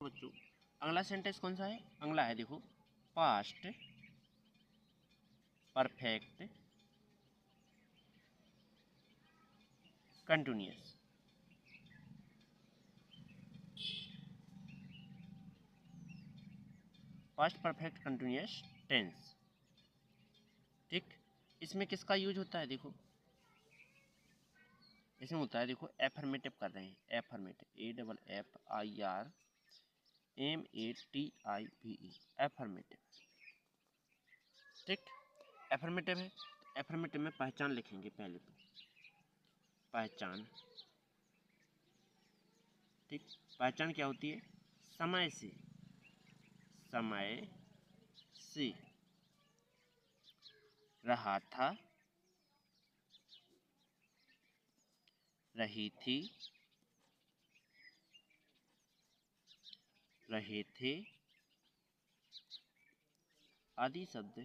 बच्चों अगला सेंटेंस कौन सा है? अगला है देखो past perfect continuous. Past perfect continuous tense. ठीक, इसमें किसका यूज होता है? देखो इसमें होता है, देखो एफर्मेटिव कर रहे हैं, एफर्मेटिव, AFFIRMATIVE, एफर्मेटिव। ठीक, एफर्मेटिव है तो एफर्मेटिव में पहचान लिखेंगे पहले तो, पहचान। ठीक, पहचान क्या होती है? समय से, समय से रहा था, रही थी, रहे थे आदि शब्द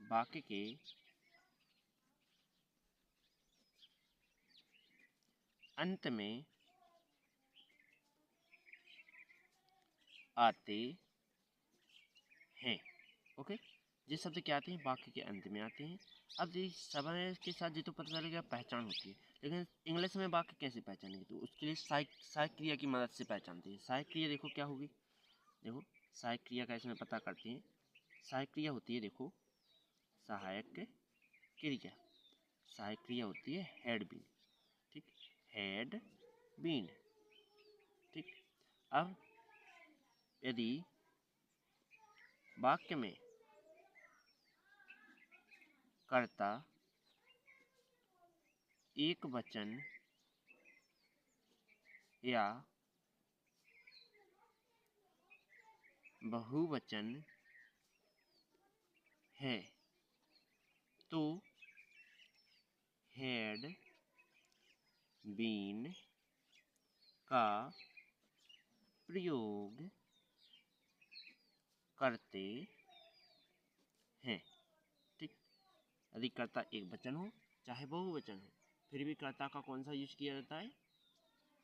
वाक्य के अंत में आते हैं। ओके, ये शब्द क्या आते हैं? वाक्य के अंत में आते हैं। अब ये समय के साथ ये तो पता चलेगा पहचान होती है, लेकिन इंग्लिश में वाक्य कैसे पहचानेंगे? तो उसके लिए सहायक क्रिया की मदद से पहचानते हैं। सहायक क्रिया देखो क्या होगी, देखो सहायक क्रिया का इसमें पता करते हैं। सहायक क्रिया होती है, देखो सहायक क्रिया, सहायक क्रिया होती है हैड बीन। ठीक, हैड बीन। ठीक, अब यदि वाक्य में कर्ता एक वचन या बहुवचन है तो हैड बीन का प्रयोग करते हैं। ठीक, यदि कर्ता एक वचन हो चाहे बहुवचन हो, फिर भी कर्ता का कौन सा यूज किया जाता है?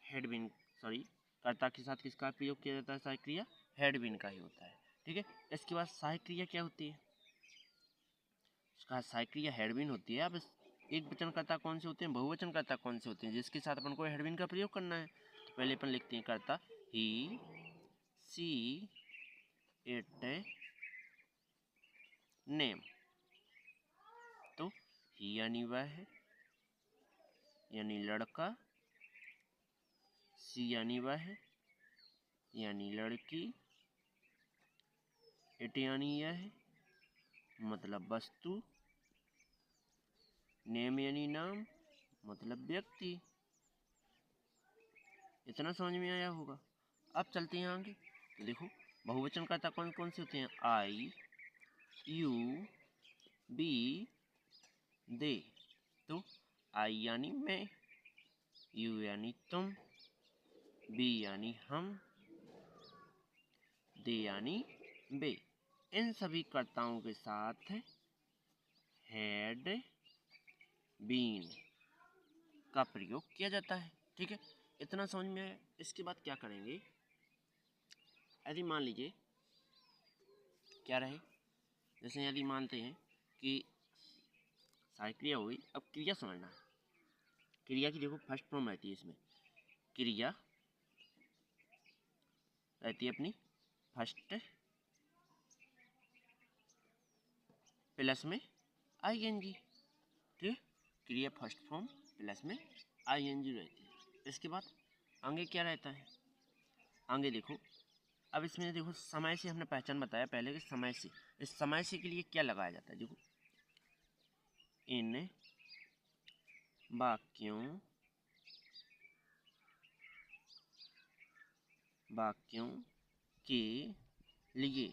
हैड बीन, सॉरी, कर्ता के साथ किसका प्रयोग किया जाता है? सहायक क्रिया हैड बीन का ही होता है। ठीक है, इसके बाद सहायक क्रिया क्या होती है? उसका सहायक क्रिया हैड बीन होती है। अब एक वचन कर्ता कौन से होते हैं, बहुवचन कर्ता कौन से होते हैं जिसके साथ अपन को हैड बीन का प्रयोग करना है? तो पहले अपन लिखते हैं कर्ता ही, सी, इट, नेम। तो ही यानी वह है, यानी लड़का, सी यानी वह है, यानी लड़की, इट यानी यह है, मतलब वस्तु, नेम यानी नाम, मतलब व्यक्ति। इतना समझ में आया होगा। अब चलते हैं आगे। तो देखो बहुवचन कर्ता कौन कौन से होते हैं? आई, यू, बी, दे। तो आई यानी मैं, यू यानी तुम, बी यानी हम, दे यानी वे। इन सभी कर्ताओं के साथ हैड बीन का प्रयोग किया जाता है। ठीक है, इतना समझ में आया। इसके बाद क्या करेंगे? यदि मान लीजिए क्या रहे, जैसे यदि मानते हैं कि सहायक क्रिया हो गई, अब क्रिया समझना है। क्रिया की देखो फर्स्ट फॉर्म रहती है, इसमें क्रिया रहती है अपनी फर्स्ट प्लस में आईएनजी। ठीक है, क्रिया फर्स्ट फॉर्म प्लस में आईएनजी रहती है। इसके बाद आगे क्या रहता है? आगे देखो, अब इसमें देखो समय से हमने पहचान बताया पहले कि समय से, इस समय से के लिए क्या लगाया जाता है? देखो इन वाक्यों के लिए,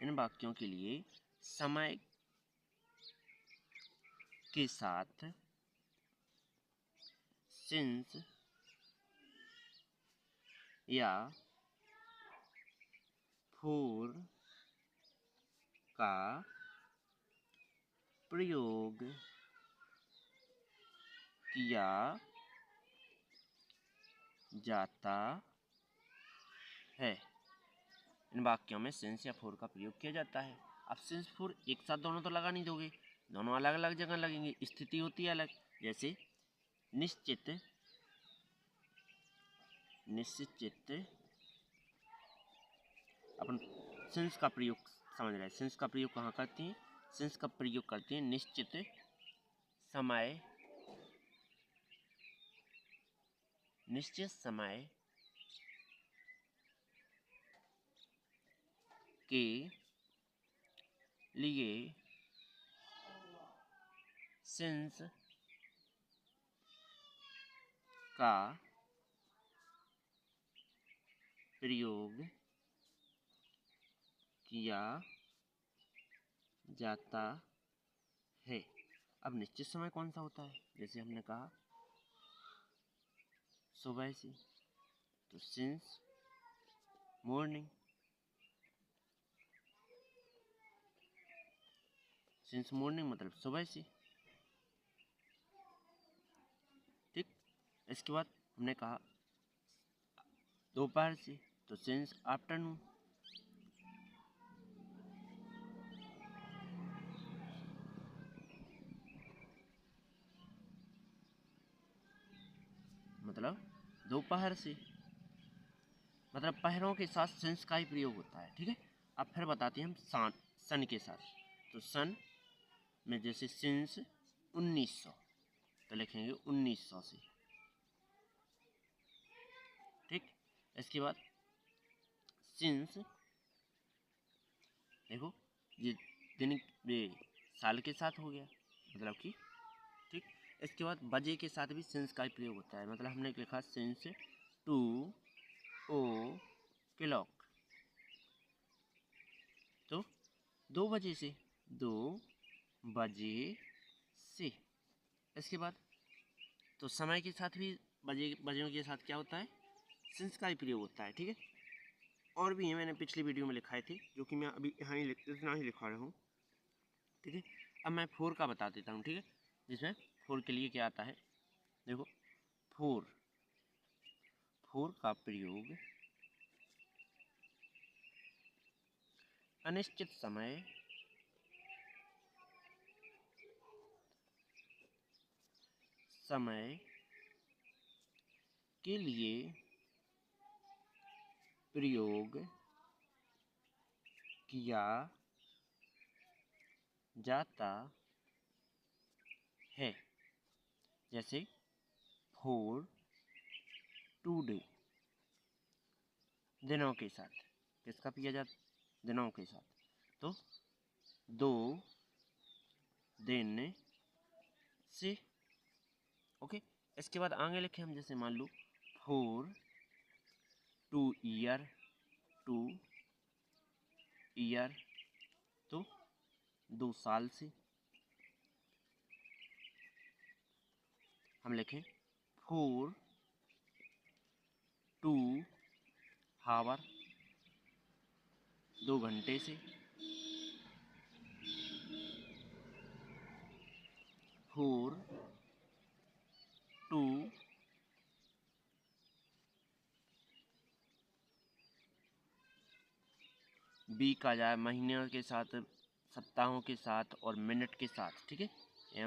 इन वाक्यों के लिए समय के साथ सिंस या फोर का प्रयोग किया जाता है। इन वाक्यों में सिंस या फोर का प्रयोग किया जाता है। अब सिंस फोर एक साथ दोनों तो लगा नहीं दोगे, दोनों अलग अलग जगह लगेंगे, स्थिति होती है अलग। जैसे निश्चित, निश्चित अपन सिंस का प्रयोग समझ रहे हैं। सिंस का प्रयोग कहाँ करती हैं? सिंस का प्रयोग करती हैं निश्चित समय, निश्चित समय के लिए सिंस का प्रयोग किया जाता है। अब निश्चित समय कौन सा होता है? जैसे हमने कहा सुबह से, तो सिंस मॉर्निंग, सिंस मॉर्निंग मतलब सुबह से। ठीक, इसके बाद हमने कहा दोपहर से, तो सिंस आफ्टरनून। मतलब दोपहर से, मतलब पहरों के साथ सिंस का ही प्रयोग होता है। ठीक है, अब फिर बताते हैं हम सन के साथ। तो सन में जैसे सिंस 1900, तो लिखेंगे 1900 से। ठीक, इसके बाद सिंस, देखो ये दिन, ये साल के साथ हो गया, मतलब कि ठीक। इसके बाद बजे के साथ भी सिंस का ही प्रयोग होता है। मतलब हमने लिखा सिंस 2 o'clock, तो 2 बजे से, 2 बजे से। इसके बाद तो समय के साथ भी बजों के साथ क्या होता है? सिंस का ही प्रयोग होता है। ठीक है, और भी है, मैंने पिछली वीडियो में लिखाए थे, जो कि मैं अभी यहाँ ही इतना ही लिखा रहा हूँ। ठीक है, अब मैं फोर का बता देता हूँ। ठीक है, जिसमें फोर के लिए क्या आता है, देखो फोर, फोर का प्रयोग अनिश्चित समय, समय के लिए प्रयोग किया जाता है। जैसे फोर टुडे, दिनों के साथ, किसका किया जाता? दिनों के साथ, तो 2 दिन से। ओके, इसके बाद आगे लिखे हम, जैसे मान लो 4 ईयर, 2 ईयर, तो 2 साल से। हम लिखें 4 हावर, 2 घंटे से। 4 वीक आ जाए, महीने के साथ, सप्ताहों के साथ और मिनट के साथ। ठीक है,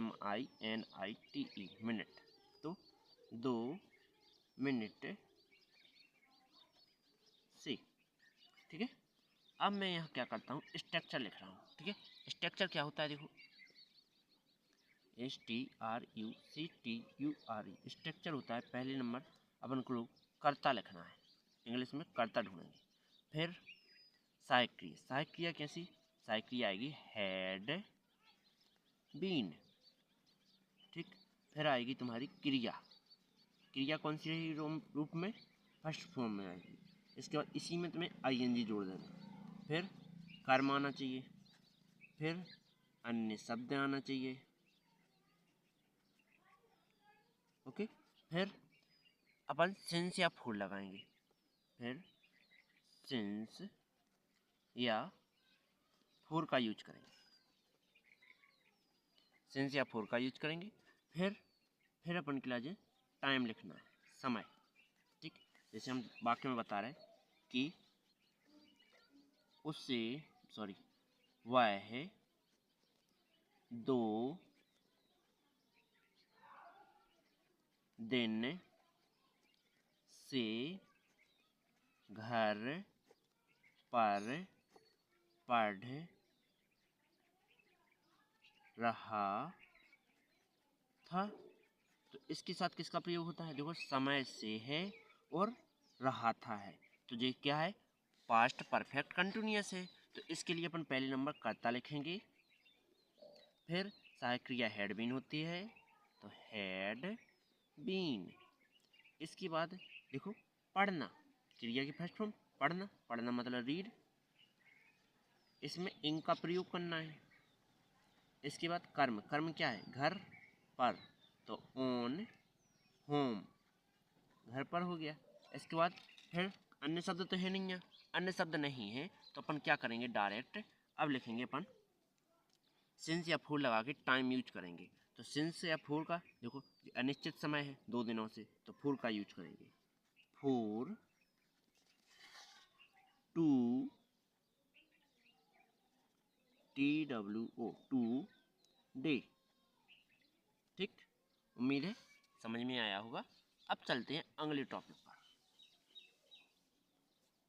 MINITE, मिनट, तो 2 मिनट से। ठीक है, अब मैं यहाँ क्या करता हूँ, स्ट्रक्चर लिख रहा हूँ। ठीक है, स्ट्रक्चर क्या होता है, देखो STRUCTURE, स्ट्रक्चर होता है, पहले नंबर अपन को कर्ता लिखना है, इंग्लिश में कर्ता ढूंढेंगे। फिर सहायक क्रिया, सहायक क्रिया कैसी? सहायक क्रिया आएगी हैड बीन। ठीक, फिर आएगी तुम्हारी क्रिया, क्रिया कौन सी रहेगी रूप में? फर्स्ट फॉर्म में आएगी। इसके बाद इसी में तुम्हें ING जोड़ देना। फिर कर्म आना चाहिए, फिर अन्य शब्द आना चाहिए। ओके, फिर अपन सिंस या फोर लगाएंगे, फिर सिंस या फोर का यूज करेंगे, सिंस या फोर का यूज करेंगे। फिर अपन के लिए टाइम लिखना है, समय। ठीक, जैसे हम वाक्य में बता रहे हैं कि उससे वह 2 दिन से घर पर पढ़ रहा था। तो इसके साथ किसका प्रयोग होता है? देखो समय से है और रहा था है, तो ये क्या है? पास्ट परफेक्ट कंटिन्यूअस है। तो इसके लिए अपन पहले नंबर कर्ता लिखेंगे, फिर सहायक क्रिया हैड बीन होती है तो हैड बीन। इसके बाद देखो पढ़ना, क्रिया की फर्स्ट फॉर्म पढ़ना, पढ़ना मतलब रीड, इसमें इंग का प्रयोग करना है। इसके बाद कर्म, कर्म क्या है? घर पर, तो ऑन होम, घर पर हो गया। इसके बाद फिर अन्य शब्द तो है नहीं है, अन्य शब्द नहीं है तो अपन क्या करेंगे? डायरेक्ट अब लिखेंगे अपन सिंस या फोर लगा के टाइम यूज करेंगे। तो सिंस या फोर का देखो अनिश्चित समय है 2 दिनों से, तो फोर का यूज करेंगे। 4 2 TWO 2 डे। ठीक, उम्मीद है समझ में आया होगा। अब चलते हैं अगले टॉपिक पर।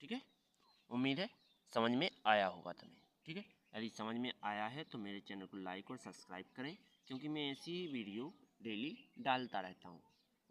ठीक है, उम्मीद है समझ में आया होगा तुम्हें। ठीक है, यदि समझ में आया है तो मेरे चैनल को लाइक और सब्सक्राइब करें, क्योंकि मैं ऐसी वीडियो डेली डालता रहता हूँ।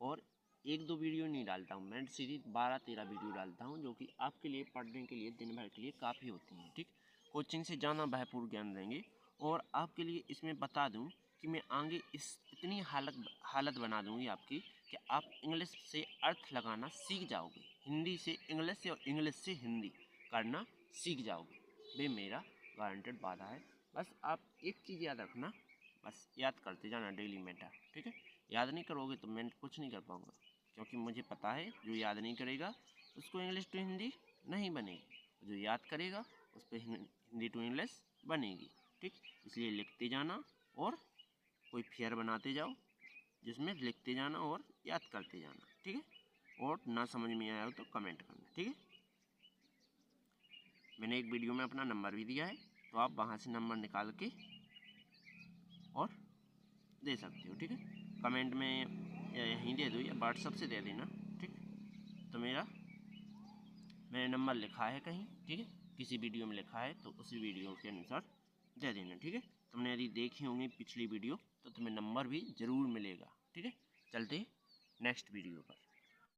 और 1-2 वीडियो नहीं डालता हूँ, मैं सीरीज 12-13 वीडियो डालता हूँ, जो कि आपके लिए पढ़ने के लिए दिन भर के लिए काफ़ी होती हैं। ठीक, कोचिंग से ज़्यादा भरपूर ज्ञान देंगे। और आपके लिए इसमें बता दूँ कि मैं आगे इतनी हालत बना दूँगी आपकी कि आप इंग्लिश से अर्थ लगाना सीख जाओगे, हिंदी से इंग्लिश और इंग्लिश से हिंदी करना सीख जाओगे। वे मेरा गारंटेड वादा है। बस आप एक चीज़ याद रखना, बस याद करते जाना डेली मैटर। ठीक है, याद नहीं करोगे तो मैं कुछ नहीं कर पाऊँगा, क्योंकि मुझे पता है जो याद नहीं करेगा उसको इंग्लिश टू हिंदी नहीं बनेगी, जो याद करेगा उस पर हिंदी टू इंग्लिश बनेगी। ठीक, इसलिए लिखते जाना और कोई फेयर बनाते जाओ जिसमें लिखते जाना और याद करते जाना। ठीक है, और ना समझ में आया हो तो कमेंट करना। ठीक है, मैंने एक वीडियो में अपना नंबर भी दिया है, तो आप वहाँ से नंबर निकाल के और दे सकते हो। ठीक है, कमेंट में या यहीं दे दो या व्हाट्सअप से दे देना। ठीक, तो मैंने नंबर लिखा है कहीं, ठीक है, किसी वीडियो में लिखा है तो उसी वीडियो के अनुसार दे देना। ठीक है, तुमने यदि देखी होंगी पिछली वीडियो तो तुम्हें नंबर भी ज़रूर मिलेगा। ठीक है, चलते नेक्स्ट वीडियो पर।